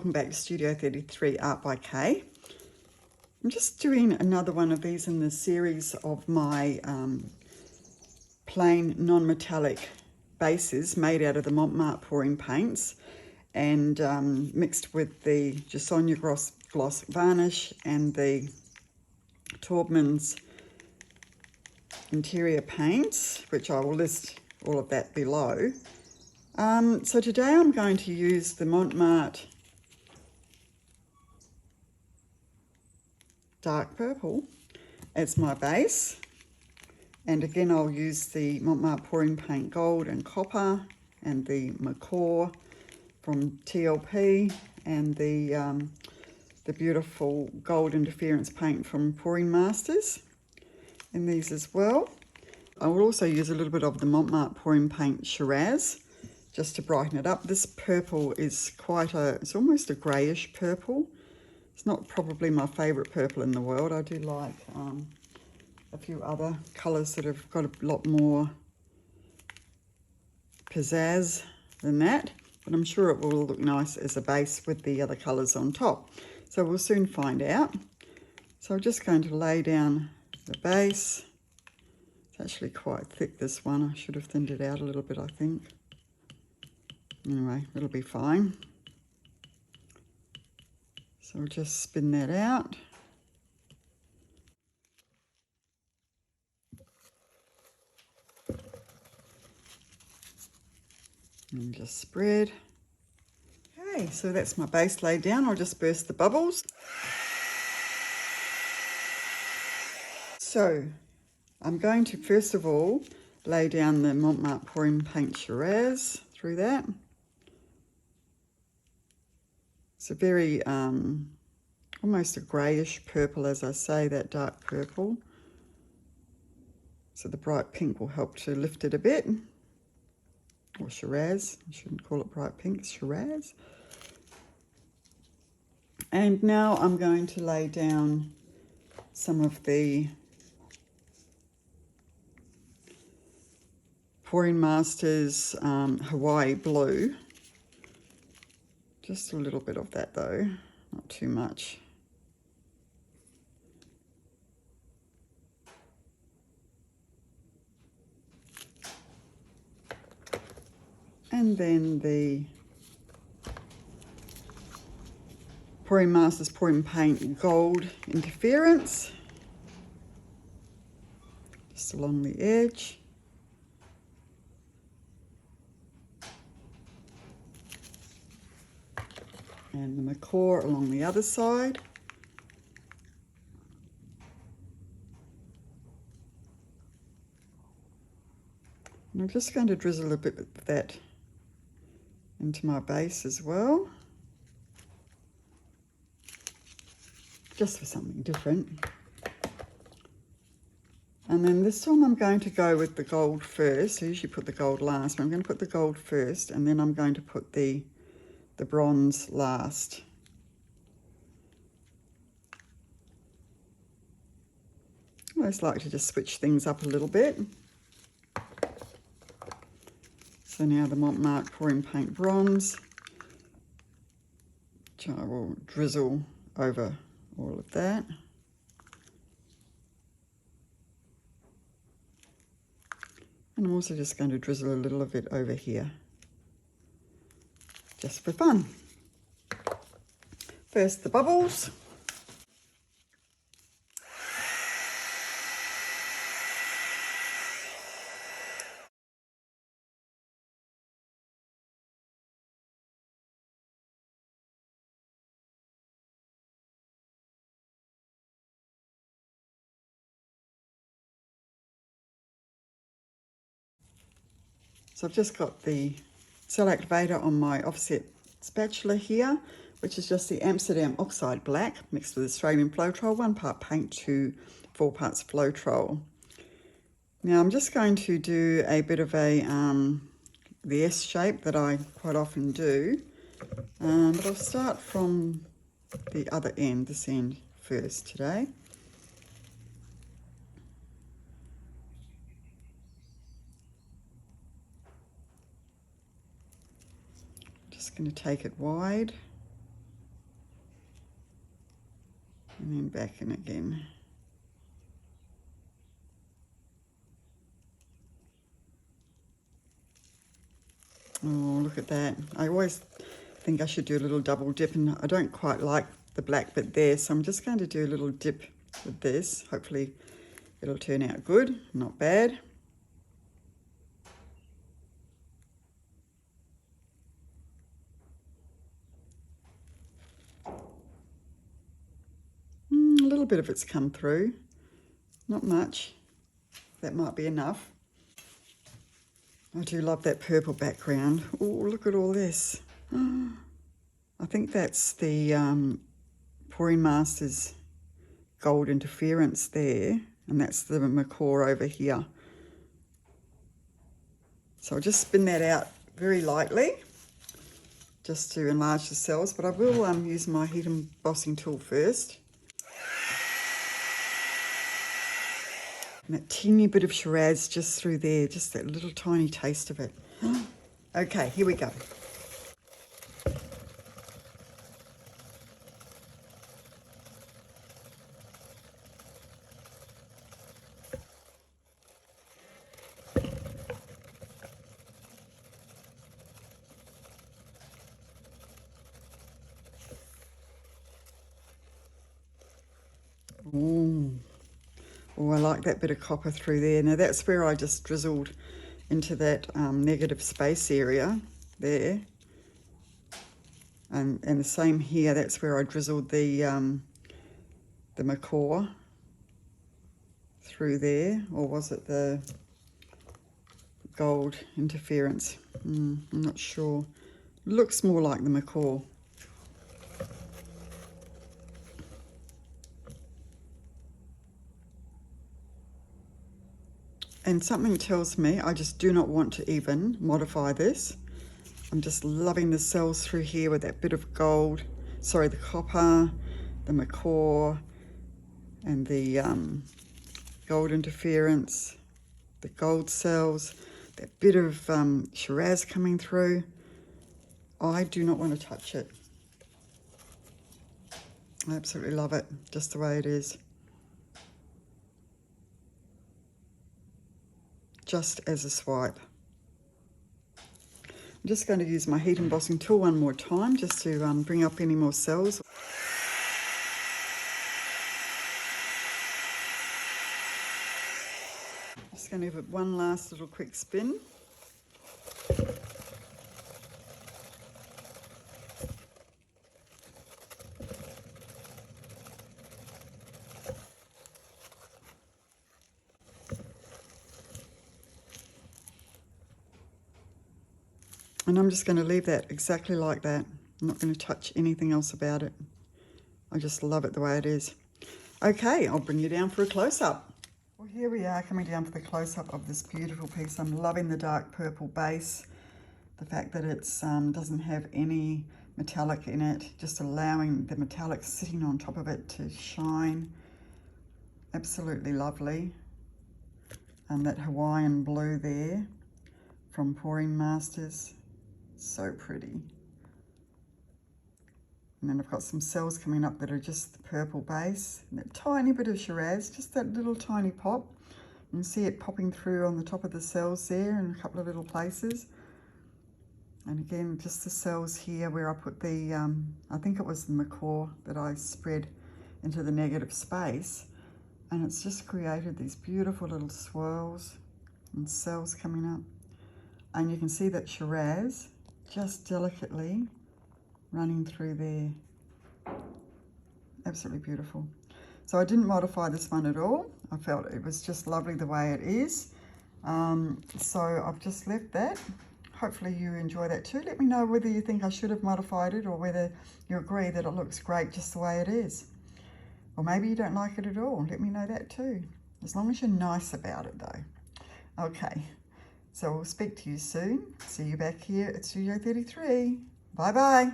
welcome back to Studio 33 Art by Kay. I'm just doing another one of these in the series of my plain non-metallic bases made out of the Mont pouring paints and mixed with the Jasonja gloss varnish and the Taubman's interior paints, which I will list all of that below. So today I'm going to use the Mont dark purple as my base, and again I'll use the Mont pouring paint gold and copper and the Macaw from TLP and the beautiful gold interference paint from Pouring Masters in these as well. I will also use a little bit of the Mont pouring paint Shiraz just to brighten it up. This purple is it's almost a greyish purple. It's not probably my favourite purple in the world. I do like a few other colours that have got a lot more pizzazz than that, but I'm sure it will look nice as a base with the other colours on top. So we'll soon find out. So I'm just going to lay down the base. It's actually quite thick, this one. I should have thinned it out a little bit, I think. Anyway, it'll be fine. So we'll just spin that out. And just spread. Okay, so that's my base laid down. I'll just burst the bubbles. So I'm going to first of all lay down the Mont pouring paint Shiraz through that. It's a very almost a greyish purple, as I say, that dark purple. So the bright pink will help to lift it a bit. Or Shiraz, I shouldn't call it bright pink, Shiraz. And now I'm going to lay down some of the Pouring Masters Hawaii blue. Just a little bit of that though, not too much. And then the Pouring Masters Pouring Paint Gold Interference, just along the edge. And the Macaw along the other side. And I'm just going to drizzle a bit of that into my base as well, just for something different. And then this time I'm going to go with the gold first. I usually put the gold last, but I'm going to put the gold first, and then I'm going to put the bronze last. I always like to just switch things up a little bit. So now the Mont pouring paint bronze, which I will drizzle over all of that. And I'm also just going to drizzle a little of it over here, just for fun. First the bubbles. So I've just got the cell activator on my offset spatula here, which is just the Amsterdam Oxide Black mixed with Australian Floetrol, 1 part paint to 4 parts Floetrol. Now I'm just going to do a bit of the S shape that I quite often do, but I'll start from the other end, this end first today. Just going to take it wide and then back in again. Oh, look at that. I always think I should do a little double dip, and I don't quite like the black bit there, so I'm just going to do a little dip with this. Hopefully it'll turn out good, not bad. A little bit of it's come through, not much. That might be enough. I do love that purple background. Oh, look at all this. I think that's the Pouring Masters gold interference there, and that's the Macaw over here. So I'll just spin that out very lightly just to enlarge the cells, but I will use my heat embossing tool first. And that teeny bit of Shiraz just through there, just that little tiny taste of it. Okay, here we go. Ooh. Oh, I like that bit of copper through there. Now that's where I just drizzled into that negative space area there. And the same here, that's where I drizzled the Macaw through there. Or was it the gold interference? I'm not sure. Looks more like the Macaw. And something tells me I just do not want to even modify this. I'm just loving the cells through here with that bit of gold, sorry, the copper, the Macaw, and the gold interference, the gold cells, that bit of Shiraz coming through. I do not want to touch it. I absolutely love it, just the way it is. Just as a swipe. I'm just going to use my heat embossing tool one more time just to bring up any more cells. Just going to give it one last little quick spin. And I'm just going to leave that exactly like that. I'm not going to touch anything else about it. I just love it the way it is. Okay, I'll bring you down for a close-up. Well, here we are coming down for the close-up of this beautiful piece. I'm loving the dark purple base. The fact that it doesn't have any metallic in it, just allowing the metallic sitting on top of it to shine. Absolutely lovely. And that Hawaiian blue there from Pouring Masters. So pretty. And then I've got some cells coming up that are just the purple base. And that tiny bit of Shiraz, just that little tiny pop. You can see it popping through on the top of the cells there in a couple of little places. And again, just the cells here where I put the, I think it was the Macaw that I spread into the negative space. And it's just created these beautiful little swirls and cells coming up. And you can see that Shiraz just delicately running through there. Absolutely beautiful. So I didn't modify this one at all. I felt it was just lovely the way it is. So I've just left that. Hopefully you enjoy that too. Let me know whether you think I should have modified it or whether you agree that it looks great just the way it is. Or maybe you don't like it at all. Let me know that too. As long as you're nice about it though. Okay. So we'll speak to you soon. See you back here at Studio 33. Bye-bye.